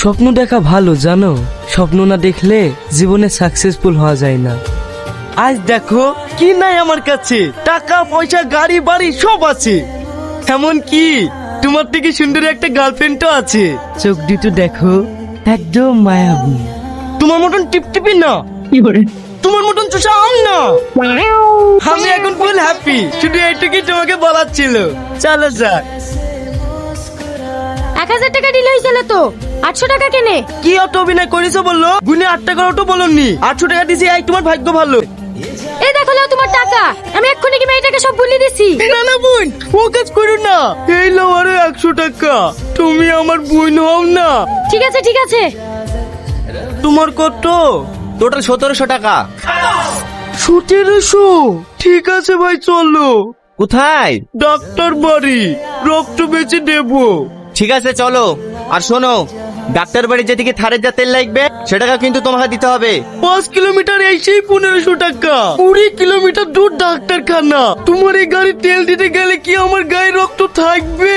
স্বপ্ন দেখা ভালো জানো, স্বপ্ন না দেখলে জীবনে সাকসেসফুল হওয়া যায় না। আজ দেখো কি নাই আমার কাছে, টাকা পয়সা গাড়ি বাড়ি সব আছে, এমন কি তোমার থেকে সুন্দর একটা গার্লফ্রেন্ডও আছে। চোখ দুটো দেখো একদম মায়াবী, তোমার মতন টিপটিপি না, তোমার মতন চুষা আম না। আমি এখন ফুল হ্যাপি, শুধু এইটুকুই তোমাকে বলার ছিল। চলো যাক। 1000 টাকা দিলে হয়েছিল তো, 800 টাকা কেনে। কি অত অভিনয় করেছো বললো, গুনে 8 টাকার অটো বলনি, 800 টাকা দিছি। এই তোমার ভাগ্য ভালো। এই দেখো লাও তোমার টাকা, আমি এক্ষুনি কি মেয়েটাকে সব বলে দিছি। না না বোন, ও কাজ করো না। এই নাও আরো 100 টাকা, তুমি আমার বোন হও না। ঠিক আছে ঠিক আছে। তোমার কত? টোটাল 1700 টাকা। 1700? ঠিক আছে ভাই চলো। কোথায়? ডাক্তার বাড়ি, রক্ত বেঁচে দেবো। ঠিক আছে চলো। আর শোনো, ডাক্তার বাড়ি যেদিকে থারের যা তেল লাগবে সে টাকা কিন্তু তোমাকে দিতে হবে। 5 কিলোমিটার এসেই 1500 টাকা, 20 কিলোমিটার দূর ডাক্তারখানা। তোমার এই গাড়ি তেল দিতে গেলে কি আমার গায়ে রক্ত থাকবে?